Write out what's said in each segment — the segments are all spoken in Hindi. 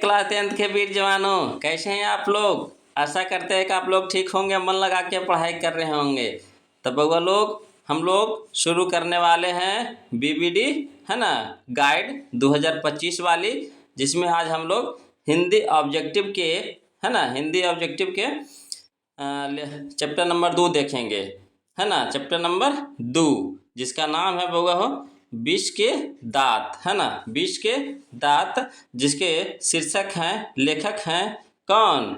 क्लास 10th के वीर जवानों, कैसे हैं आप लोग। आशा करते हैं कि आप लोग ठीक होंगे, मन लगा के पढ़ाई कर रहे होंगे। तब बउआ लोग, हम लोग शुरू करने वाले हैं बीबीडी, है ना, गाइड 2025 वाली, जिसमें आज हम लोग हिंदी ऑब्जेक्टिव के, है ना, हिंदी ऑब्जेक्टिव के चैप्टर नंबर 2 देखेंगे, है ना। चैप्टर नंबर 2 जिसका नाम है बउआ हो विष के दांत, है ना, विष के दांत, जिसके शीर्षक हैं, लेखक हैं कौन,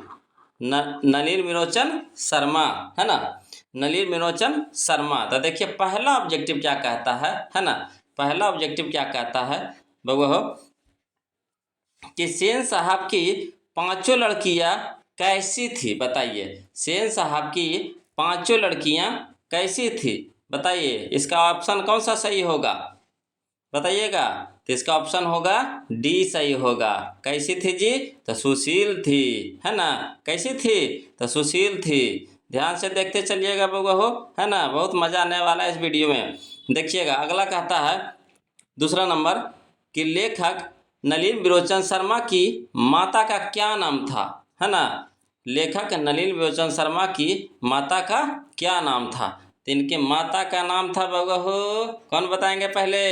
नलिनी विरोचन शर्मा, है ना, नलिनी विरोचन शर्मा। तो देखिए पहला ऑब्जेक्टिव क्या कहता है ना, पहला ऑब्जेक्टिव क्या कहता है बउआ हो कि सेन साहब की पांचों लड़कियां कैसी थी, बताइए। सेन साहब की पांचों लड़कियां कैसी थी, बताइए। इसका ऑप्शन कौन सा सही होगा, बताइएगा। तो इसका ऑप्शन होगा डी सही होगा। कैसी थी जी, तो सुशील थी, है ना। कैसी थी, तो सुशील थी। ध्यान से देखते चलिएगा बउआ हो, है ना, बहुत मजा आने वाला है इस वीडियो में। देखिएगा अगला कहता है दूसरा नंबर कि लेखक नलिनी विरोचन शर्मा की माता का क्या नाम था, है ना। लेखक नलिनी विरोचन शर्मा की माता का क्या नाम था। तो इनके माता का नाम था बउआ हो, कौन बताएंगे पहले,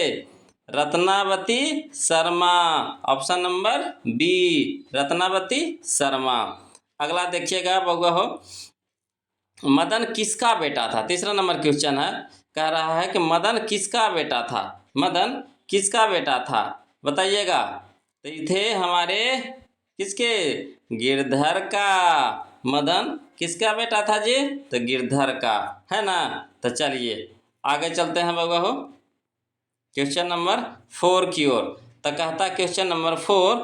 Ratnavati Sharma. Option number B, Ratnavati Sharma. अगला देखिएगा बउआ हो, मदन किसका बेटा था। तीसरा नंबर क्वेश्चन है, कह रहा है कि मदन किसका बेटा था, मदन किसका बेटा था, बताइएगा। तो ये थे हमारे किसके, गिरधर का। मदन किसका बेटा था जी, तो गिरधर का, है ना। तो चलिए आगे चलते हैं बउआ हो क्वेश्चन नंबर 4 की ओर। तो कहता क्वेश्चन नंबर 4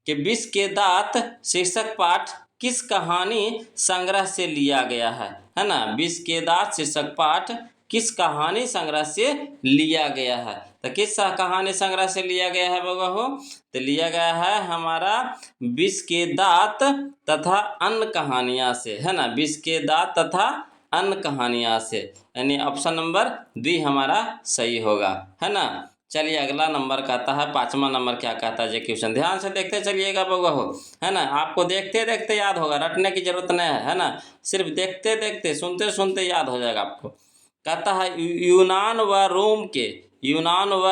कि विष के दांत शीर्षक पाठ किस कहानी संग्रह से लिया गया है ना। विष के दांत शीर्षक पाठ किस कहानी संग्रह से लिया गया है। तो किस कहानी संग्रह से लिया गया है बउआ हो, तो लिया गया है हमारा विष के दांत तथा अन्य कहानियां से, है ना। विष के दांत तथा अन्य कहानियां से, यानी ऑप्शन नंबर बी हमारा सही होगा, है ना। चलिए अगला नंबर कहता है, 5वां नंबर क्या कहता है जी क्वेश्चन, ध्यान से देखते चलिएगा बउआ हो, है ना। आपको देखते देखते याद होगा, रटने की जरूरत नहीं है ना, सिर्फ देखते देखते सुनते सुनते याद हो जाएगा आपको। कहता है यूनान व रोम के, यूनान व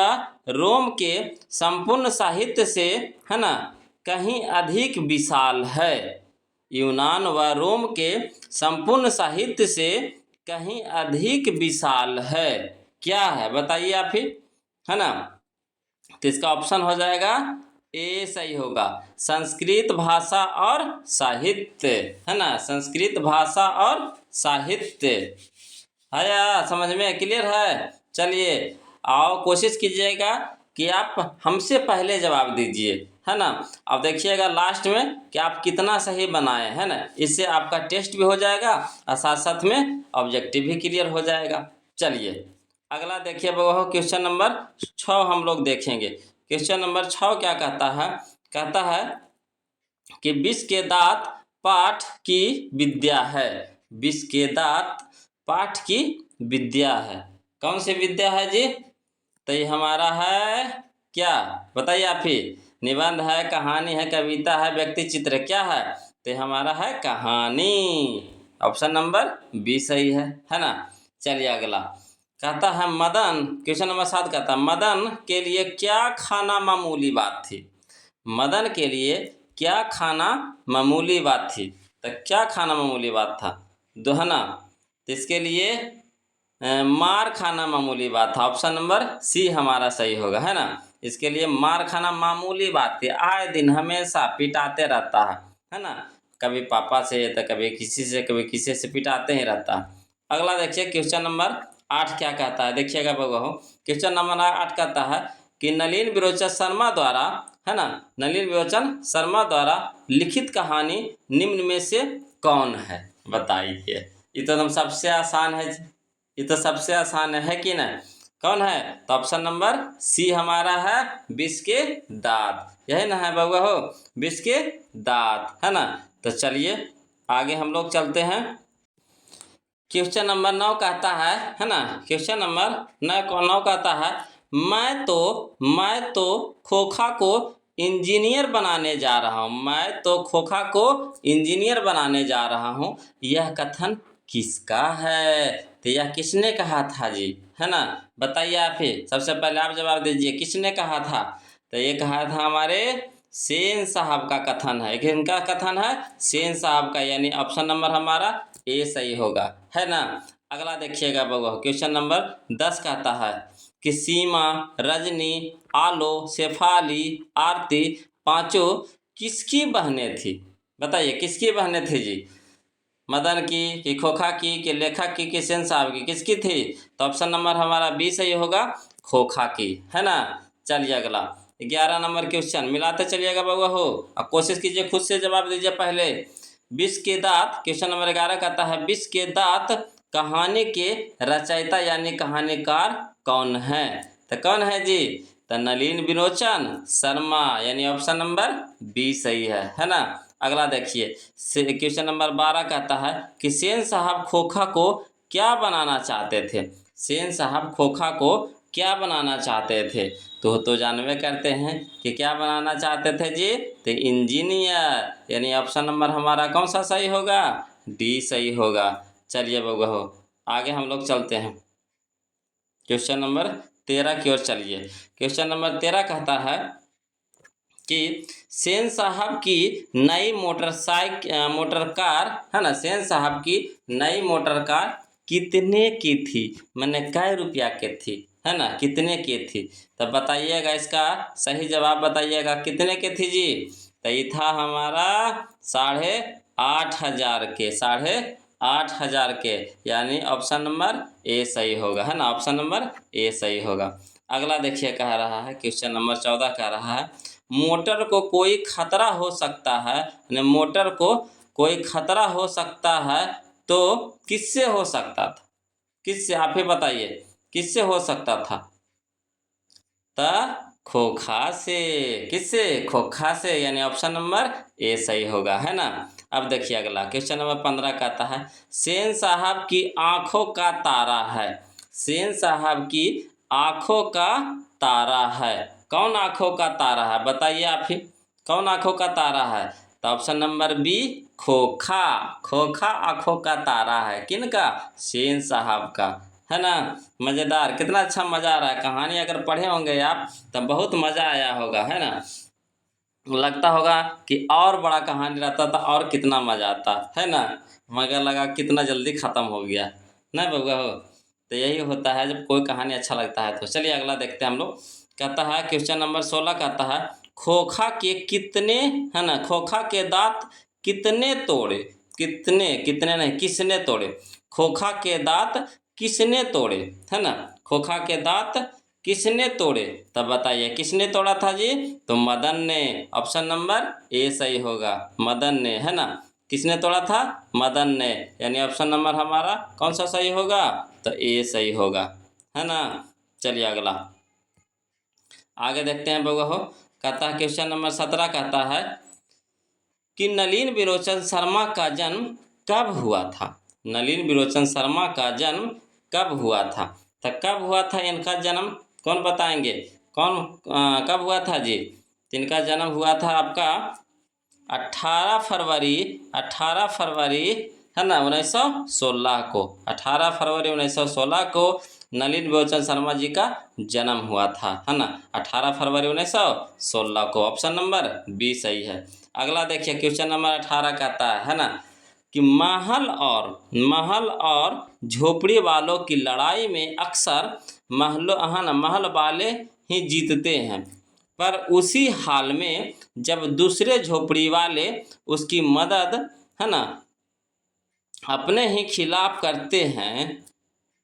रोम के संपूर्ण साहित्य से, है ना, कहीं अधिक विशाल है। यूनान व रोम के संपूर्ण साहित्य से कहीं अधिक विशाल है, क्या है बताइए आप ही, है ना। तो इसका ऑप्शन हो जाएगा ए सही होगा, संस्कृत भाषा और साहित्य, है ना, संस्कृत भाषा और साहित्य। है या समझ में क्लियर है। चलिए आओ कोशिश कीजिएगा कि आप हमसे पहले जवाब दीजिए, है ना। अब देखिएगा लास्ट में कि आप कितना सही बनाए, है ना। इससे आपका टेस्ट भी हो जाएगा और साथ साथ में ऑब्जेक्टिव भी क्लियर हो जाएगा। चलिए अगला देखिए वो क्वेश्चन नंबर 6 हम लोग देखेंगे। क्वेश्चन नंबर 6 क्या कहता है, कहता है कि विष के दांत पाठ की विद्या है। विष के दांत पाठ की विद्या है, कौन सी विद्या है जी, तो ये हमारा है क्या, बताइए आप ही। निबंध है, कहानी है, कविता है, व्यक्ति चित्र, क्या है, तो ये हमारा है कहानी। ऑप्शन नंबर बी सही है ना। चलिए अगला कहता है मदन, क्वेश्चन नंबर 7 कहता है मदन के लिए क्या खाना मामूली बात थी। मदन के लिए क्या खाना मामूली बात थी, तो क्या खाना मामूली बात था, दोहना। तो इसके लिए मार खाना मामूली बात था। ऑप्शन नंबर सी हमारा सही होगा, है ना। इसके लिए मार खाना मामूली बात थी, आए दिन हमेशा पिटाते रहता है ना। कभी पापा से तो कभी किसी से, कभी किसी से पिटाते ही रहता है। अगला देखिए क्वेश्चन नंबर 8 क्या कहता है, देखिएगा बउआ हो। क्वेश्चन नंबर 8 कहता है कि नलिनी विरोचन शर्मा द्वारा, है ना, नलिनी विरोचन शर्मा द्वारा लिखित कहानी निम्न में से कौन है, बताइए। ये तो एकदम सबसे आसान है, ये तो सबसे आसान है कि नहीं, कौन है, तो ऑप्शन नंबर सी हमारा है विष के दांत, यही ना है बउआ हो, विष के दांत, है ना। तो चलिए आगे हम लोग चलते हैं। क्वेश्चन नंबर 9 कहता है ना, क्वेश्चन नंबर 9 कहता है मैं तो खोखा को इंजीनियर बनाने जा रहा हूँ, मैं तो खोखा को इंजीनियर बनाने जा रहा हूँ, यह कथन किसका है? तो यह किसने कहा था जी, है ना? बताइए आप ही, सबसे पहले आप जवाब दीजिए, किसने कहा था? तो ये कहा था हमारे सेन साहब का कथन है। किनका कथन है? सेन साहब का, यानी ऑप्शन नंबर हमारा ए सही होगा, है ना? अगला देखिएगा बबुआ, क्वेश्चन नंबर 10 कहता है कि सीमा, रजनी, आलो, शेफाली, आरती पांचों किसकी बहनें थी? बताइए किसकी बहनें थी जी? मदन की, कि खोखा की, कि लेखक की, कि सेन साहब की, किसकी थी? तो ऑप्शन नंबर हमारा बी सही होगा, खोखा की, है ना? चलिए अगला 11 नंबर क्वेश्चन, मिलाते चलिएगा बउआ हो, अब कोशिश कीजिए खुद से जवाब दीजिए पहले। विष के दांत, क्वेश्चन नंबर 11 कहता है विष के दांत कहानी के रचयिता यानी कहानीकार कौन है? तो कौन है जी? तो नलिन विरोचन शर्मा, यानी ऑप्शन नंबर बी सही है ना? अगला देखिए, क्वेश्चन नंबर 12 कहता है कि सेन साहब खोखा को क्या बनाना चाहते थे? सेन साहब खोखा को क्या बनाना चाहते थे? तो जानवे करते हैं कि क्या बनाना चाहते थे जी? तो इंजीनियर, यानी ऑप्शन नंबर हमारा कौन सा सही होगा? डी सही होगा। चलिए बउआ हो, आगे हम लोग चलते हैं, क्वेश्चन नंबर 13 की ओर चलिए। क्वेश्चन नंबर 13 कहता है कि सेन साहब की नई मोटर कार, है ना, सेन साहब की नई मोटर कार कितने की थी? मैंने कै रुपया की थी, है ना, कितने की थी? तब बताइएगा, इसका सही जवाब बताइएगा, कितने की थी जी? तो ये था हमारा 8,500 के, 8,500 के, यानी ऑप्शन नंबर ए सही होगा, है ना? ऑप्शन नंबर ए सही होगा। अगला देखिए कह रहा है, क्वेश्चन नंबर 14 कह रहा है मोटर को कोई खतरा हो सकता है, मोटर को कोई खतरा हो सकता है तो किससे हो सकता था? किससे, आप ही बताइए, किससे हो सकता था? त खोखा से, किससे? खोखा से, यानी ऑप्शन नंबर ए सही होगा, है ना? अब देखिए अगला क्वेश्चन नंबर 15 कहता है सेन साहब की आंखों का तारा है। सेन साहब की आंखों का तारा है, कौन आंखों का तारा है? बताइए आप ही, कौन आंखों का तारा है? तो ऑप्शन नंबर बी खोखा, खोखा आंखों का तारा है, किनका? सेन साहब का, है ना? मज़ेदार, कितना अच्छा मज़ा आ रहा है। कहानी अगर पढ़े होंगे आप तब बहुत मज़ा आया होगा, है ना? लगता होगा कि और बड़ा कहानी रहता था और कितना मज़ा आता, है ना? मगर लगा कितना जल्दी ख़त्म हो गया ना बउआ हो। तो यही होता है जब कोई कहानी अच्छा लगता है। तो चलिए अगला देखते हैं हम लोग। कहता है क्वेश्चन नंबर 16 कहता है खोखा के कितने, है ना, खोखा के दांत कितने तोड़े? कितने, कितने नहीं, किसने तोड़े? खोखा के दांत किसने तोड़े, है ना? खोखा के दांत किसने तोड़े? तब बताइए किसने तोड़ा था जी? तो मदन ने, ऑप्शन नंबर ए सही होगा, मदन ने, है ना? किसने तोड़ा था? मदन ने, यानी ऑप्शन नंबर हमारा कौन सा सही होगा? तो ए सही होगा, है ना? चलिए अगला आगे देखते हैं बउआ हो। कहता है क्वेश्चन नंबर 17 कहता है कि नलिन विरोचन शर्मा का जन्म कब हुआ था? नलिन विरोचन शर्मा का जन्म कब हुआ था? तो कब हुआ था इनका जन्म, कौन बताएंगे? कौन कब हुआ था जी? इनका जन्म हुआ था आपका 18 फरवरी, है ना, 1916 को, 18 फरवरी 1916 को नलिन विरोचन शर्मा जी का जन्म हुआ था, है ना? 18 फरवरी 1916 को, ऑप्शन नंबर बी सही है। अगला देखिए क्वेश्चन नंबर 18 कहता है ना, कि महल और झोपड़ी वालों की लड़ाई में अक्सर महल वाले ही जीतते हैं, पर उसी हाल में जब दूसरे झोपड़ी वाले उसकी मदद, है ना, अपने ही खिलाफ करते हैं।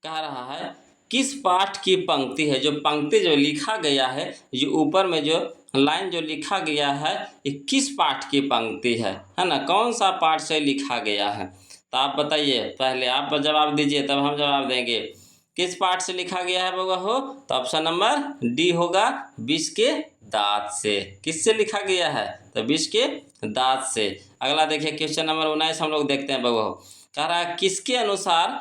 कह रहा है किस पाठ की पंक्ति है, जो पंक्ति जो लिखा गया है, जो ऊपर में जो लाइन जो लिखा गया है, ये किस पाठ की पंक्ति है ना? कौन सा पाठ से लिखा गया है? तो आप बताइए, पहले आप जवाब दीजिए तब हम जवाब देंगे। किस पाठ से लिखा गया है बउआ हो? तो ऑप्शन नंबर डी होगा, विष के दांत से। किससे लिखा गया है? तो विष के दांत से। अगला देखिए क्वेश्चन नंबर 19 हम लोग देखते हैं बउआ हो। कह रहा है किसके अनुसार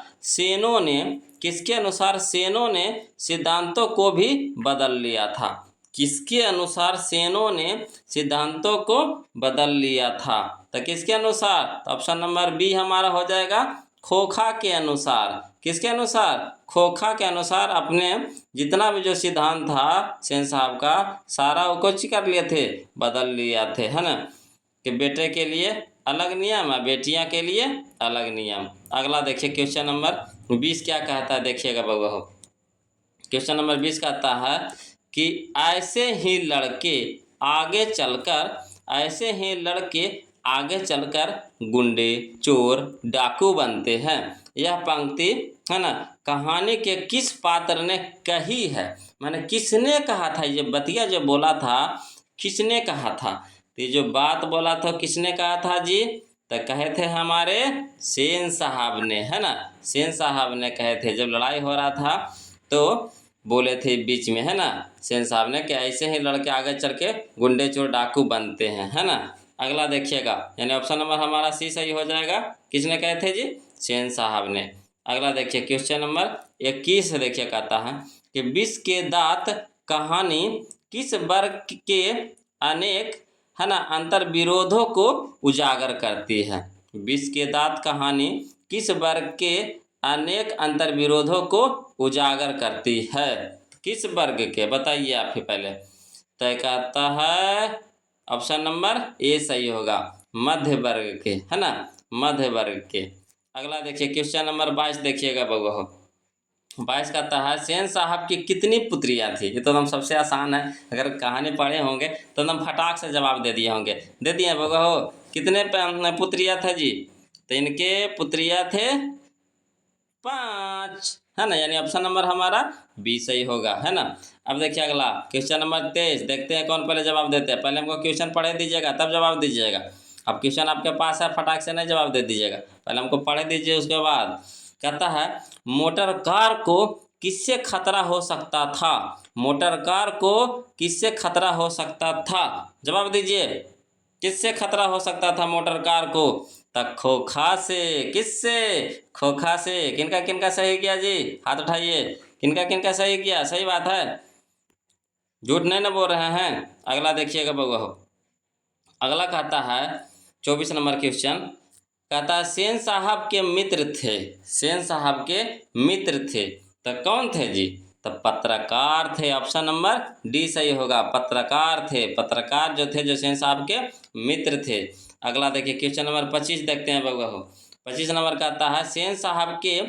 सेनों ने सिद्धांतों को भी बदल लिया था? किसके अनुसार सेनों ने सिद्धांतों को बदल लिया था? तो किसके अनुसार? तो ऑप्शन नंबर बी हमारा हो जाएगा खोखा के अनुसार। किसके अनुसार? खोखा के अनुसार अपने जितना भी जो सिद्धांत था सेन साहब का सारा वो कुछ कर लिए थे, बदल लिया थे, है ना। कि बेटे के लिए अलग नियम है, बेटियां के लिए अलग नियम। अगला देखिए क्वेश्चन नंबर 20 क्या कहता है, देखिएगा बउआ हो। क्वेश्चन नंबर 20 कहता है कि ऐसे ही लड़के आगे चलकर गुंडे, चोर, डाकू बनते हैं। यह पंक्ति, है ना, कहानी के किस पात्र ने कही है? माने किसने कहा था? ये बतिया जो बोला था किसने कहा था? तो ये जो बात बोला था किसने कहा था जी? तो कहे थे हमारे सेन साहब ने, है ना। सेन साहब ने कहे थे, जब लड़ाई हो रहा था तो बोले थे बीच में, है ना, सेन साहब ने कि ऐसे ही लड़के आगे चल के गुंडे, चोर, डाकू बनते हैं, है ना। अगला देखिएगा, यानी ऑप्शन नंबर हमारा सी सही हो जाएगा। किसने कहे थे जी? सेन साहब ने। अगला देखिए क्वेश्चन नंबर 21 देखिए कहता है कि विष के दांत कहानी किस वर्ग के अनेक, है ना, अंतर विरोधों को उजागर करती है? विष के दांत कहानी किस वर्ग के अनेक अंतर विरोधों को उजागर करती है? किस वर्ग के? बताइए आप ही पहले। तय कहता है ऑप्शन नंबर ए सही होगा, मध्य वर्ग के, है ना, मध्य वर्ग के। अगला देखिए क्वेश्चन नंबर 22 देखिएगा बउआ हो। 22 कहता है सेन साहब की कितनी पुत्रियां थी? ये तो एकदम सबसे आसान है, अगर कहानी पढ़े होंगे तो एकदम फटाक से जवाब दे दिए होंगे। दे दिए बउआ हो, कितने पुत्रियां थे जी? तो इनके पुत्रियां थे 5, है ना, यानी ऑप्शन नंबर हमारा बी सही होगा, है ना। अब देखिए अगला क्वेश्चन नंबर 23, देखते हैं कौन पहले जवाब देते हैं। पहले हमको क्वेश्चन पढ़े दीजिएगा तब जवाब दीजिएगा। अब क्वेश्चन आपके पास है, फटाक से नहीं जवाब दे दीजिएगा, पहले हमको पढ़े दीजिए, उसके बाद कहता है मोटर कार को किससे खतरा हो सकता था? मोटर कार को किससे खतरा हो सकता था? जवाब दीजिए, किससे खतरा हो सकता था मोटर कार को? तक खोखा से। किससे? खोखा से। किनका किनका सही किया जी? हाथ उठाइए, किनका किनका सही किया? सही बात है, झूठ नहीं ना बोल रहे हैं। अगला देखिएगा बउआ हो। अगला कहता है 24 नंबर क्वेश्चन, कहता है सेन साहब के मित्र थे। सेन साहब के मित्र थे, तो कौन थे जी? तो पत्रकार थे। ऑप्शन नंबर डी सही होगा, पत्रकार थे। पत्रकार जो थे, जो सेन साहब के मित्र थे। अगला देखिए क्वेश्चन नंबर 25 देखते हैं बउआ हो। 25 नंबर कहता है सेन साहब के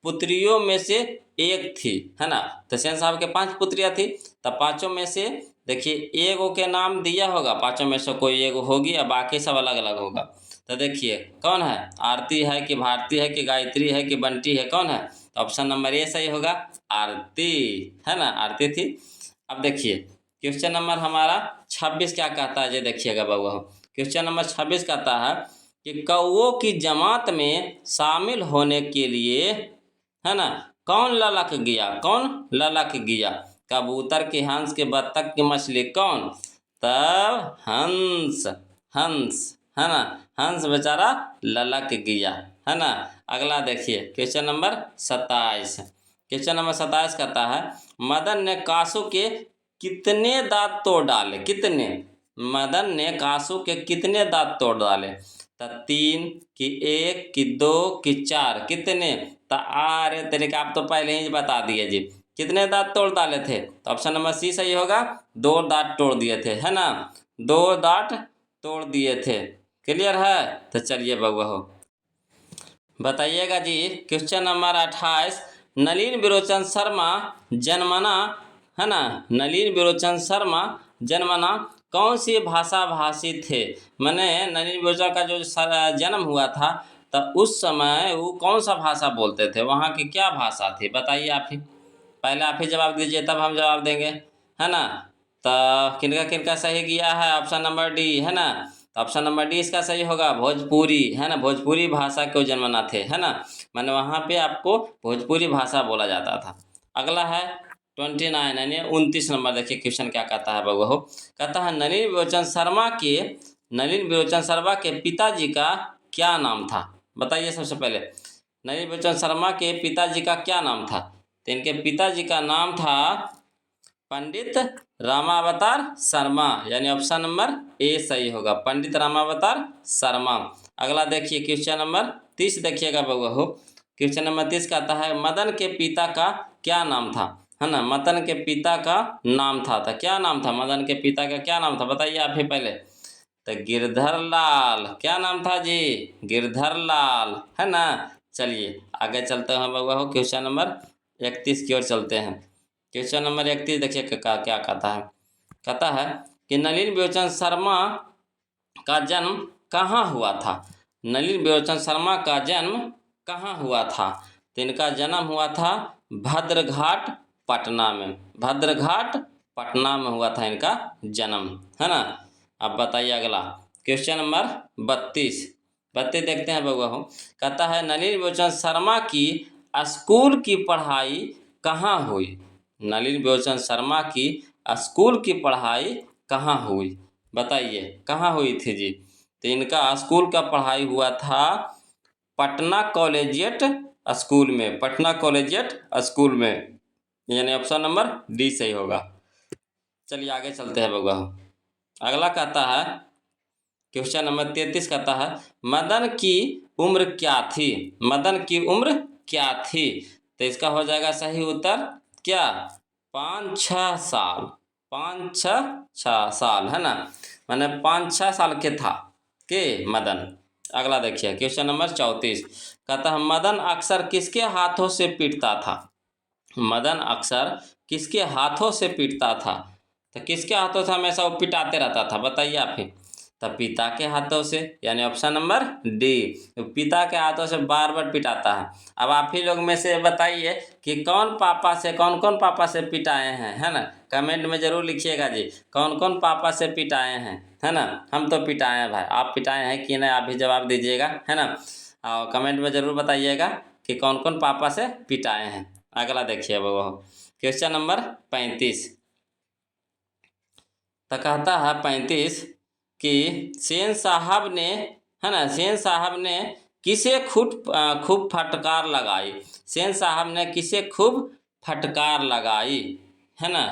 पुत्रियों में से एक थी, है ना। तो सेन साहब के 5 पुत्रियां थी, तो पांचों में से देखिए एगो के नाम दिया होगा, पांचों में से कोई एगो होगी और बाकी सब अलग अलग होगा। तो देखिए कौन है? आरती है कि भारती है कि गायत्री है कि बंटी है, कौन है? तो ऑप्शन नंबर ए सही होगा, आरती, है ना, आरती थी। अब देखिए क्वेश्चन नंबर हमारा 26 क्या कहता है, ये देखिएगा बउआ हो। क्वेश्चन नंबर 26 कहता है कि कौओं की जमात में शामिल होने के लिए, है ना, कौन ललक गया? कौन ललक गया? कबूतर के, हंस के, बत्तख की, मछली, कौन? तब हंस, हंस, है ना, हंस बेचारा ललक गया, है ना। अगला देखिए क्वेश्चन नंबर 27। क्वेश्चन नंबर 27 कहता है मदन ने कासू के कितने दांत तोड़ डाले? कितने? मदन ने कासू के कितने दांत तोड़ डाले? तो 3 कि 1 कि 2 कि 4, कितने? तो अरे तेरे का आप तो पहले ही बता दिए जी, कितने दांत तोड़ डाले थे? तो ऑप्शन नंबर सी सही होगा, 2 दांत तोड़ दिए थे, है ना, 2 दांत तोड़ दिए थे। क्लियर है? तो चलिए बउआ हो बताइएगा जी। क्वेश्चन नंबर 28, नलिन विरोचन शर्मा जन्मना, है ना, नलिन विरोचन शर्मा जन्मना कौन सी भाषा भाषी थे? मैंने नलिन विरोचन का जो जन्म हुआ था तो उस समय वो कौन सा भाषा बोलते थे? वहाँ की क्या भाषा थी? बताइए आप ही, पहले आप ही जवाब दीजिए तब हम जवाब देंगे, है ना। तो किनका किनका सही किया है? ऑप्शन नंबर डी, है ना। तो ऑप्शन नंबर डी इसका सही होगा, भोजपुरी, है ना, भोजपुरी भाषा को जन्मना थे, है ना। मैंने वहाँ पे आपको भोजपुरी भाषा बोला जाता था। अगला है 29 यानी 29 नंबर, देखिए क्वेश्चन क्या कहता है बउआ हो। कहता है नलिन विरोचन शर्मा के पिताजी का क्या नाम था? बताइए सबसे पहले, नलिन विरोचन शर्मा के पिताजी का क्या नाम था? तो इनके पिताजी का नाम था पंडित रामावतार शर्मा, यानी ऑप्शन नंबर ए सही होगा, पंडित रामावतार शर्मा। अगला देखिए क्वेश्चन नंबर 30 देखिएगा बउआ हो। क्वेश्चन नंबर 30 कहता है मदन के पिता का क्या नाम था, है ना। मदन के पिता का नाम था, तो क्या नाम था मदन के पिता का, क्या नाम था बताइए आप ही पहले। तो गिरधर लाल, क्या नाम था जी, गिरधर लाल, है ना। चलिए आगे चलते हैं बउआ हो, क्वेश्चन नंबर 31 की ओर चलते हैं। क्वेश्चन नंबर 31 देखिए क्या क्या कहता है। कहता है कि नलिन बेचन शर्मा का जन्म कहाँ हुआ था। नलिन बेचन शर्मा का जन्म कहाँ हुआ था। तो इनका जन्म हुआ था भद्रघाट पटना में, भद्रघाट पटना में हुआ था इनका जन्म, है ना। अब बताइए अगला क्वेश्चन नंबर 32 देखते हैं बउआ हो। कहता है नलिन बेचन शर्मा की स्कूल की पढ़ाई कहाँ हुई। नलिन बेचन शर्मा की स्कूल की पढ़ाई कहाँ हुई, बताइए कहाँ हुई थी जी। तो इनका स्कूल का पढ़ाई हुआ था पटना कॉलेजिएट स्कूल में, पटना कॉलेजिएट स्कूल में, यानी ऑप्शन नंबर डी सही होगा। चलिए आगे चलते हैं बउआ हो। अगला कहता है क्वेश्चन नंबर 33 कहता है मदन की उम्र क्या थी। मदन की उम्र क्या थी। तो इसका हो जाएगा सही उत्तर क्या, 5-6 साल, 5-6 साल, है ना। मैंने 5-6 साल के था के मदन। अगला देखिए क्वेश्चन नंबर 34 कहता है मदन अक्सर किसके हाथों से पीटता था। मदन अक्सर किसके हाथों से पीटता था। तो किसके हाथों से हमेशा वो पिटाते रहता था बताइए आप ही। तो पिता के हाथों से, यानी ऑप्शन नंबर डी, पिता के हाथों से बार बार पिटाता है। अब आप ही लोग में से बताइए कि कौन कौन पापा से पिटाए हैं, है ना। कमेंट में ज़रूर लिखिएगा जी, कौन कौन पापा से पिटाए हैं, है ना। हम तो पिटाए हैं भाई, आप पिटाए हैं कि नहीं आप भी जवाब दीजिएगा, है ना। और कमेंट में ज़रूर बताइएगा कि कौन कौन पापा से पिटाए हैं। अगला देखिए वो क्वेश्चन नंबर 35। तो कहता है 35 कि सेन साहब ने, है ना, सेन साहब ने किसे खूब फटकार लगाई। सेन साहब ने किसे खूब फटकार लगाई, है ना।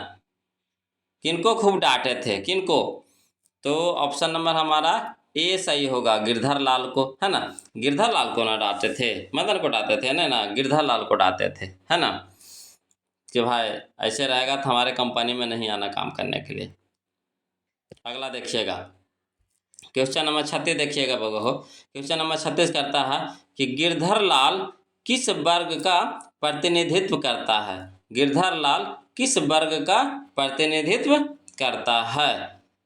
किनको खूब डांटे थे, किनको। तो ऑप्शन नंबर हमारा ए सही होगा, गिरधर लाल को, है ना। गिरधर लाल को ना डांटे थे, मदन को डांटे थे, ना गिरधर लाल को डांटे थे, है ना। कि भाई ऐसे रहेगा तो हमारे कंपनी में नहीं आना काम करने के लिए। अगला देखिएगा क्वेश्चन नंबर 36 देखिएगा बगो हो। क्वेश्चन नंबर 36 करता है कि गिरधर लाल किस वर्ग का प्रतिनिधित्व करता है। गिरधर लाल किस वर्ग का प्रतिनिधित्व करता है।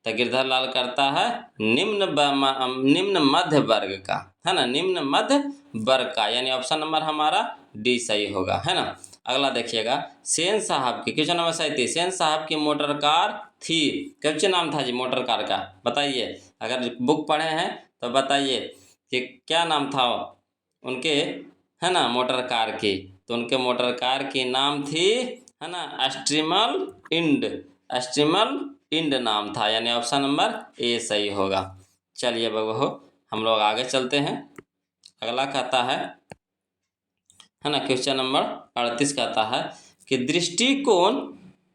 तो गिरधर लाल करता है निम्न मध्य वर्ग का, है ना, निम्न मध्य वर्ग का, यानी ऑप्शन नंबर हमारा डी सही होगा, है ना। अगला देखिएगा सेन साहब की, क्वेश्चन नंबर 37, सेन साहब की मोटर कार थी, क्या नाम था जी मोटर कार का बताइए। अगर बुक पढ़े हैं तो बताइए कि क्या नाम था उनके, है ना, मोटर कार की। तो उनके मोटर कार की नाम थी, है ना, स्ट्रीमल इंड नाम था, यानी ऑप्शन नंबर ए सही होगा। चलिए बबू हम लोग आगे चलते हैं। अगला कहता है ना, क्वेश्चन नंबर 38 कहता है कि दृष्टिकोण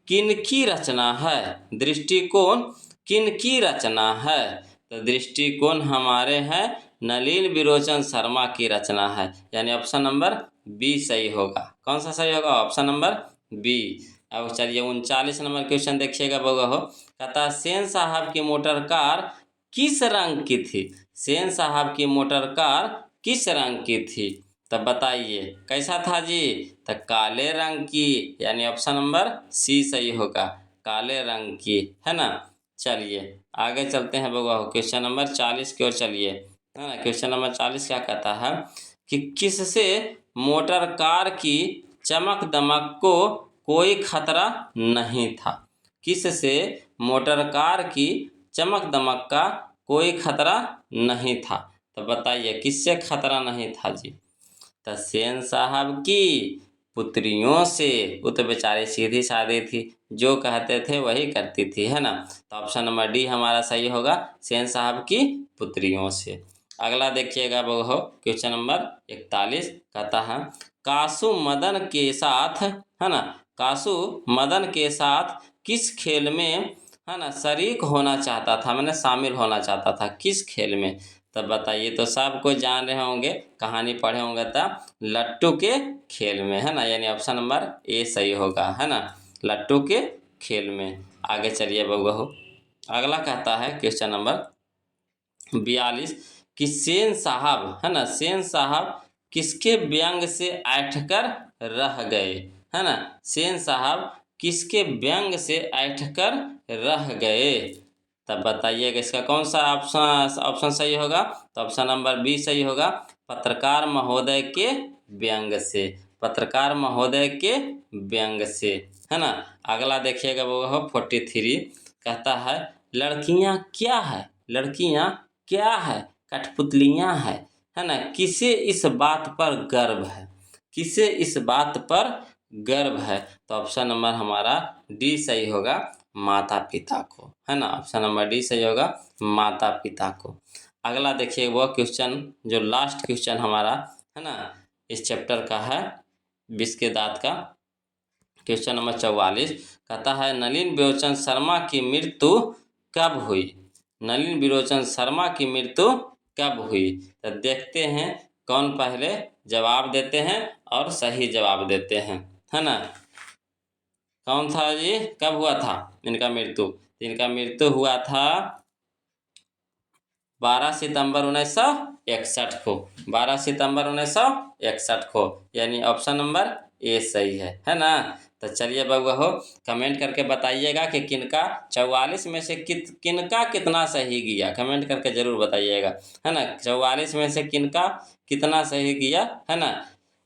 किनकी रचना है। दृष्टिकोण किनकी रचना है। तो दृष्टिकोण हमारे हैं नलिन विरोचन शर्मा की रचना है, यानी ऑप्शन नंबर बी सही होगा। कौन सा सही होगा, ऑप्शन नंबर बी। अब चलिए 39 नंबर क्वेश्चन देखिएगा बउआ हो। कहता सेन साहब की मोटर कार किस रंग की थी। सेन साहब की मोटर कार किस रंग की थी। तब बताइए कैसा था जी। तो काले रंग की, यानी ऑप्शन नंबर सी सही होगा, काले रंग की, है ना। चलिए आगे चलते हैं बउआ हो, क्वेश्चन नंबर 40 की ओर चलिए, है ना। क्वेश्चन नंबर 40 क्या कहता है कि किससे मोटर कार की चमक दमक को कोई खतरा नहीं था। किससे मोटर कार की चमक दमक का कोई खतरा नहीं था। तो बताइए किससे खतरा नहीं था जी। तो सेन साहब की पुत्रियों से, वो तो बेचारी सीधी सादी थी, जो कहते थे वही करती थी, है ना। तो ऑप्शन नंबर डी हमारा सही होगा, सेन साहब की पुत्रियों से। अगला देखिएगा वो क्वेश्चन नंबर 41 कहता है कासु मदन के साथ, है ना, कासु मदन के साथ किस खेल में, है ना, शरीक होना चाहता था, मैंने शामिल होना चाहता था, किस खेल में? तब बताइए। तो सब कोई जान रहे होंगे, कहानी पढ़े होंगे तब, लट्टू के खेल में, है ना, यानी ऑप्शन नंबर ए सही होगा, है ना, लट्टू के खेल में। आगे चलिए बउआ हो, अगला कहता है क्वेश्चन नंबर 42 कि सेन साहब, है ना, सेन साहब किसके व्यंग से ऐंठकर रह गए, है ना, सेन साहब किसके व्यंग से ऐंठकर रह गए? तब बताइएगा इसका कौन सा ऑप्शन सही होगा? तो ऑप्शन नंबर बी सही होगा, पत्रकार महोदय के व्यंग से, पत्रकार महोदय के व्यंग से, है ना। अगला देखिएगा वो 43 कहता है लड़कियां क्या है, लड़कियां क्या है, कठपुतलियां है ना, किसे इस बात पर गर्व है, किसे इस बात पर गर्व है? तो ऑप्शन नंबर हमारा डी सही होगा, माता पिता को, है ना, ऑप्शन नंबर डी सही होगा, माता पिता को। अगला देखिए वो क्वेश्चन जो लास्ट क्वेश्चन हमारा, है ना, इस चैप्टर का है 20 के दांत का, क्वेश्चन नंबर 44 कहता है नलिन विरोचन शर्मा की मृत्यु कब हुई, नलिन विरोचन शर्मा की मृत्यु कब हुई? तो देखते हैं कौन पहले जवाब देते हैं और सही जवाब देते हैं, है ना। कौन था ये, कब हुआ था इनका मृत्यु? इनका मृत्यु हुआ था 12 सितंबर 1961 को, 12 सितंबर 1961 को, यानी ऑप्शन नंबर ए सही है ना। तो चलिए बउआ हो, कमेंट करके बताइएगा कि किनका 44 में से किनका कितना सही गया, कमेंट करके ज़रूर बताइएगा, है ना, 44 में से किनका कितना सही गया, है ना।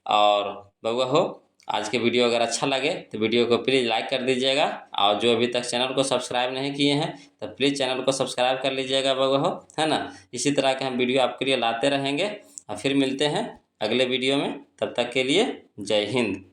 और बउआ हो, आज के वीडियो अगर अच्छा लगे तो वीडियो को प्लीज़ लाइक कर दीजिएगा, और जो अभी तक चैनल को सब्सक्राइब नहीं किए हैं तो प्लीज़ चैनल को सब्सक्राइब कर लीजिएगा बउआ हो, है ना। इसी तरह के हम वीडियो आपके लिए लाते रहेंगे, और फिर मिलते हैं अगले वीडियो में, तब तक के लिए जय हिंद।